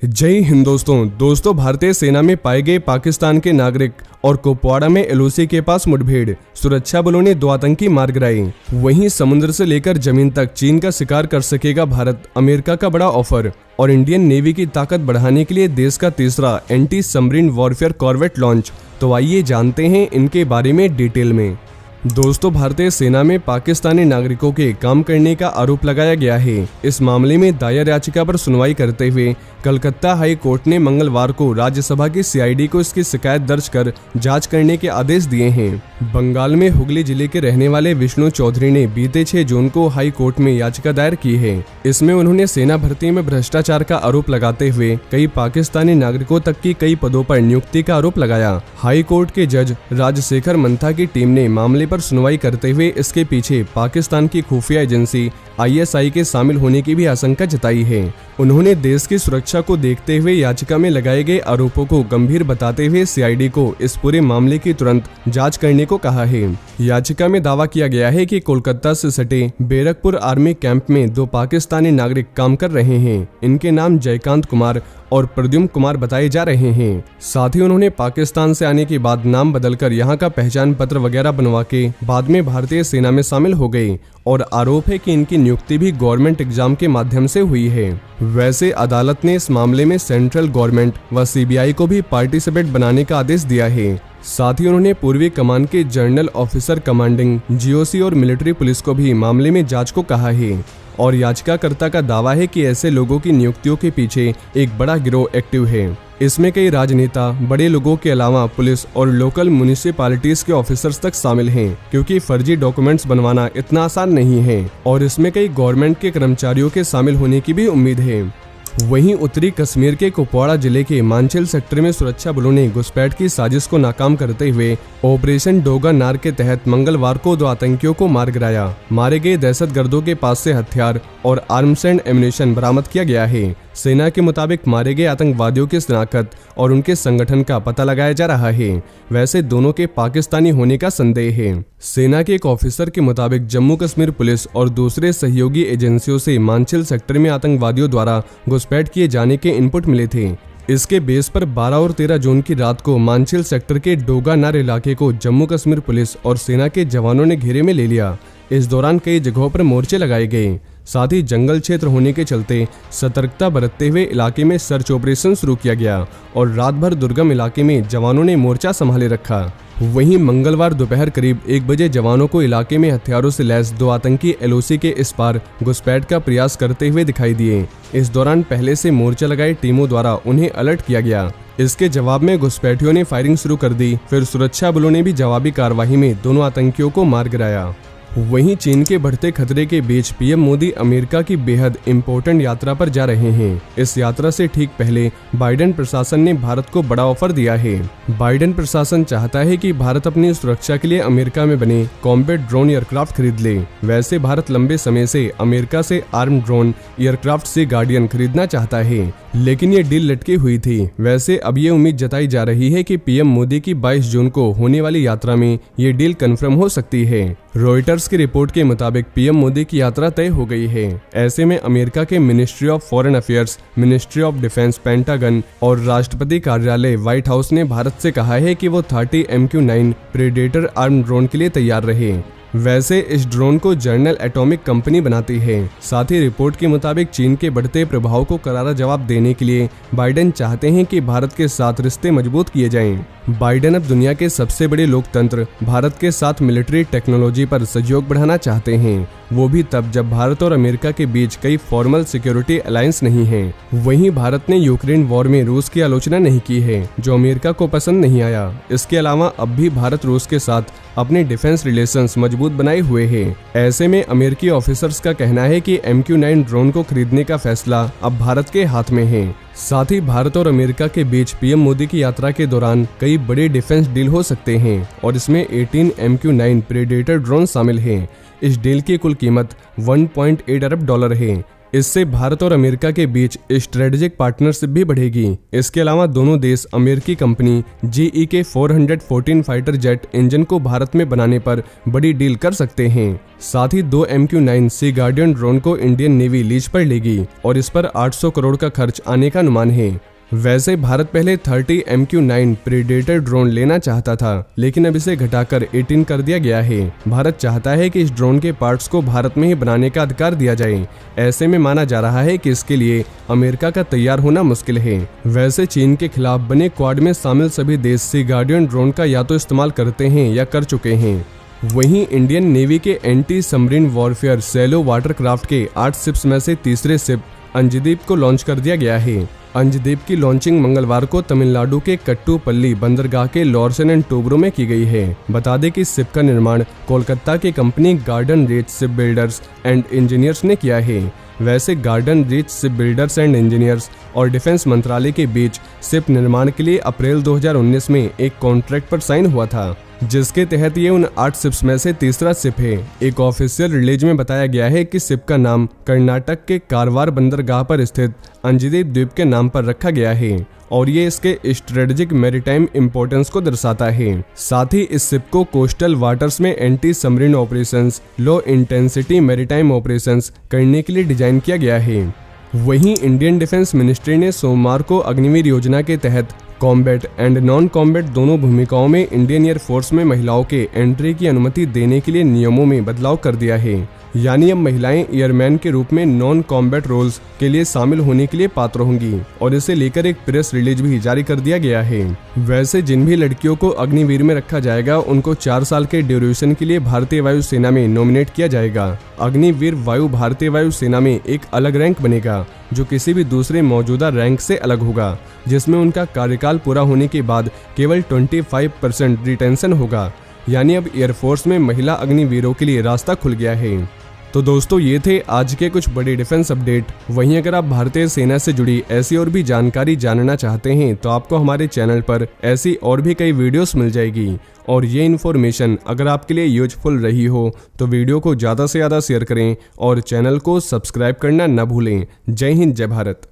जय हिंद दोस्तों भारतीय सेना में पाए गए पाकिस्तान के नागरिक और कुपवाड़ा में एलओसी के पास मुठभेड़, सुरक्षा बलों ने 2 आतंकी मार गिराए। वहीं समुद्र से लेकर जमीन तक चीन का शिकार कर सकेगा भारत, अमेरिका का बड़ा ऑफर। और इंडियन नेवी की ताकत बढ़ाने के लिए देश का तीसरा anti submarine warfare corvette launch. तो आइए जानते हैं इनके बारे में डिटेल में। दोस्तों, भारतीय सेना में पाकिस्तानी नागरिकों के काम करने का आरोप लगाया गया है। इस मामले में दायर याचिका पर सुनवाई करते हुए कलकत्ता हाई कोर्ट ने मंगलवार को राज्यसभा की सीआईडी को इसकी शिकायत दर्ज कर जांच करने के आदेश दिए हैं। बंगाल में हुगली जिले के रहने वाले विष्णु चौधरी ने बीते 6 जून को हाई कोर्ट में याचिका दायर की है। इसमें उन्होंने सेना भर्ती में भ्रष्टाचार का आरोप लगाते हुए कई पाकिस्तानी नागरिकों तक की कई पदों पर नियुक्ति का आरोप लगाया। हाई कोर्ट के जज राजशेखर मंथा की टीम ने मामले पर सुनवाई करते हुए इसके पीछे पाकिस्तान की खुफिया एजेंसी आईएसआई के शामिल होने की भी आशंका जताई है। उन्होंने देश की सुरक्षा को देखते हुए याचिका में लगाए गए आरोपों को गंभीर बताते हुए सीआईडी को इस पूरे मामले की तुरंत जांच करने को कहा है। याचिका में दावा किया गया है कि कोलकाता से सटे बैरकपुर आर्मी कैंप में 2 पाकिस्तानी नागरिक काम कर रहे हैं। इनके नाम जयकांत कुमार और प्रद्युम्न कुमार बताए जा रहे हैं। साथ ही उन्होंने पाकिस्तान से आने के बाद नाम बदलकर यहाँ का पहचान पत्र वगैरह बनवा के बाद में भारतीय सेना में शामिल हो गए। और आरोप है कि इनकी नियुक्ति भी गवर्नमेंट एग्जाम के माध्यम से हुई है। वैसे अदालत ने इस मामले में सेंट्रल गवर्नमेंट व सीबीआई को भी पार्टिसिपेट बनाने का आदेश दिया है। साथ ही उन्होंने पूर्वी कमान के जनरल ऑफिसर कमांडिंग जीओसी और मिलिट्री पुलिस को भी मामले में जांच को कहा है। और याचिकाकर्ता का दावा है कि ऐसे लोगों की नियुक्तियों के पीछे एक बड़ा गिरोह एक्टिव है। इसमें कई राजनेता, बड़े लोगों के अलावा पुलिस और लोकल म्युनिसिपैलिटीज के ऑफिसर्स तक शामिल हैं, क्योंकि फर्जी डॉक्यूमेंट्स बनवाना इतना आसान नहीं है। और इसमें कई गवर्नमेंट के कर्मचारियों के शामिल होने की भी उम्मीद है। वहीं उत्तरी कश्मीर के कुपवाड़ा जिले के मांचिल सेक्टर में सुरक्षा बलों ने घुसपैठ की साजिश को नाकाम करते हुए ऑपरेशन डोगा नार के तहत मंगलवार को 2 आतंकियों को मार गिराया। मारे गए दहशतगर्दों के पास से हथियार और आर्म्स एंड एम्युनिशन बरामद किया गया है। सेना के मुताबिक मारे गए आतंकवादियों की शिनाख्त और उनके संगठन का पता लगाया जा रहा है। वैसे दोनों के पाकिस्तानी होने का संदेह है। सेना के एक ऑफिसर के मुताबिक जम्मू कश्मीर पुलिस और दूसरे सहयोगी एजेंसियों से मांचिल सेक्टर में आतंकवादियों द्वारा घुसपैठ किए जाने के इनपुट मिले थे। इसके बेस पर 12 और 13 जून की रात को मांचिल सेक्टर के डोगा नार इलाके को जम्मू कश्मीर पुलिस और सेना के जवानों ने घेरे में ले लिया। इस दौरान कई जगहों पर मोर्चे लगाए गए। साथ ही जंगल क्षेत्र होने के चलते सतर्कता बरतते हुए इलाके में सर्च ऑपरेशन शुरू किया गया और रात भर दुर्गम इलाके में जवानों ने मोर्चा संभाले रखा। वहीं मंगलवार दोपहर करीब 1 बजे जवानों को इलाके में हथियारों से लैस 2 आतंकी एलओसी के इस पार घुसपैठ का प्रयास करते हुए दिखाई दिए। इस दौरान पहले से मोर्चा लगाए टीमों द्वारा उन्हें अलर्ट किया गया। इसके जवाब में घुसपैठियों ने फायरिंग शुरू कर दी। फिर सुरक्षा बलों ने भी जवाबी कार्रवाई में दोनों आतंकियों को मार गिराया। वहीं चीन के बढ़ते खतरे के बीच पीएम मोदी अमेरिका की बेहद इम्पोर्टेंट यात्रा पर जा रहे हैं। इस यात्रा से ठीक पहले बाइडेन प्रशासन ने भारत को बड़ा ऑफर दिया है। बाइडेन प्रशासन चाहता है कि भारत अपनी सुरक्षा के लिए अमेरिका में बने कॉम्बैट ड्रोन एयरक्राफ्ट खरीद ले। वैसे भारत लंबे समय से अमेरिका से आर्म ड्रोन एयरक्राफ्ट से गार्डियन खरीदना चाहता है, लेकिन ये डील लटकी हुई थी। वैसे अब ये उम्मीद जताई जा रही है कि पीएम मोदी की 22 जून को होने वाली यात्रा में ये डील कंफर्म हो सकती है। रॉयटर्स की रिपोर्ट के मुताबिक पीएम मोदी की यात्रा तय हो गई है। ऐसे में अमेरिका के ministry of foreign affairs, ministry of defence, pentagon और राष्ट्रपति कार्यालय व्हाइट हाउस ने भारत से कहा है कि वो 30 MQ-9 प्रेडेटर आर्म ड्रोन के लिए तैयार रहे। वैसे इस ड्रोन को जनरल एटॉमिक कंपनी बनाती है। साथ ही रिपोर्ट के मुताबिक चीन के बढ़ते प्रभाव को करारा जवाब देने के लिए बाइडेन चाहते हैं कि भारत के साथ रिश्ते मजबूत किए जाएं। बाइडेन अब दुनिया के सबसे बड़े लोकतंत्र भारत के साथ मिलिट्री टेक्नोलॉजी पर सहयोग बढ़ाना चाहते हैं, वो भी तब जब भारत और अमेरिका के बीच कई फॉर्मल सिक्योरिटी अलायंस नहीं है। वहीं भारत ने यूक्रेन वॉर में रूस की आलोचना नहीं की है, जो अमेरिका को पसंद नहीं आया। इसके अलावा अब भी भारत रूस के साथ अपने डिफेंस रिलेशंस मजबूत बनाए हुए हैं। ऐसे में अमेरिकी ऑफिसर्स का कहना है कि MQ-9 ड्रोन को खरीदने का फैसला अब भारत के हाथ में है। साथ ही भारत और अमेरिका के बीच पीएम मोदी की यात्रा के दौरान कई बड़े डिफेंस डील हो सकते हैं और इसमें 18 MQ-9 प्रेडेटर ड्रोन शामिल हैं। इस डील की कुल कीमत $1.8 अरब है। इससे भारत और अमेरिका के बीच स्ट्रेटेजिक पार्टनरशिप भी बढ़ेगी। इसके अलावा दोनों देश अमेरिकी कंपनी GE के 414 फाइटर जेट इंजन को भारत में बनाने पर बड़ी डील कर सकते हैं। साथ ही 2 MQ-9 सी गार्डियन ड्रोन को इंडियन नेवी लीज पर लेगी और इस पर 800 करोड़ का खर्च आने का अनुमान है। वैसे भारत पहले 30 MQ-9 प्रेडेटर ड्रोन लेना चाहता था, लेकिन अब इसे घटाकर 18 कर दिया गया है। भारत चाहता है कि इस ड्रोन के पार्ट्स को भारत में ही बनाने का अधिकार दिया जाए। ऐसे में माना जा रहा है कि इसके लिए अमेरिका का तैयार होना मुश्किल है। वैसे चीन के खिलाफ बने क्वाड में शामिल सभी देश सी गार्डियन ड्रोन का या तो इस्तेमाल करते हैं या कर चुके हैं। वहीं इंडियन नेवी के anti submarine warfare shallow watercraft के 8 शिप्स में से तीसरे शिप अंजदीप को लॉन्च कर दिया गया है। अंजदीप की लॉन्चिंग मंगलवार को तमिलनाडु के कट्टुपल्ली बंदरगाह के लॉर्सन एंड टोब्रो में की गई है। बता दें कि इस शिप का निर्माण कोलकाता की company garden reach ship builders and engineers ने किया है। वैसे garden reach ship builders and engineers और डिफेंस मंत्रालय के बीच शिप निर्माण के लिए अप्रैल 2019 में एक कॉन्ट्रैक्ट पर साइन हुआ था, जिसके तहत ये उन 8 शिप्स में से तीसरा शिप है। एक ऑफिशियल रिलीज में बताया गया है कि शिप का नाम कर्नाटक के कारवार बंदरगाह पर स्थित अंजदीप द्वीप के नाम पर रखा गया है और ये इसके स्ट्रेटेजिक मैरीटाइम इंपॉर्टेंस को दर्शाता है। साथ ही इस शिप को कोस्टल वाटर्स में anti submarine operations, low intensity maritime operations करने के लिए डिजाइन किया गया है। वहीं इंडियन डिफेंस मिनिस्ट्री ने सोमवार को अग्निवीर योजना के तहत कॉम्बैट एंड नॉन कॉम्बैट दोनों भूमिकाओं में इंडियन एयर फोर्स में महिलाओं के एंट्री की अनुमति देने के लिए नियमों में बदलाव कर दिया है। यानी अब महिलाएं एयरमैन के रूप में नॉन कॉम्बैट रोल्स के लिए शामिल होने के लिए पात्र होंगी और इसे लेकर एक प्रेस रिलीज भी जारी कर दिया गया है। वैसे जिन भी लड़कियों को अग्निवीर में रखा जाएगा उनको 4 साल के ड्यूरेशन के लिए भारतीय वायु सेना में नॉमिनेट किया जाएगा। अग्निवीर वायु भारतीय वायु सेना में एक अलग रैंक बनेगा जो किसी भी दूसरे मौजूदा रैंक से अलग होगा, जिसमें उनका कार्यकाल पूरा होने के बाद केवल 25% रिटेंशन होगा। यानी अब एयरफोर्स में महिला अग्निवीरों के लिए रास्ता खुल गया है। तो दोस्तों ये थे आज के कुछ बड़े डिफेंस अपडेट। वहीं अगर आप भारतीय सेना से जुड़ी ऐसी और भी जानकारी जानना चाहते हैं तो आपको हमारे चैनल पर ऐसी और भी कई वीडियोस मिल जाएगी। और ये इन्फॉर्मेशन अगर आपके लिए यूजफुल रही हो तो वीडियो को ज़्यादा से ज़्यादा शेयर करें और चैनल को सब्सक्राइब करना न भूलें। जय हिंद, जय भारत।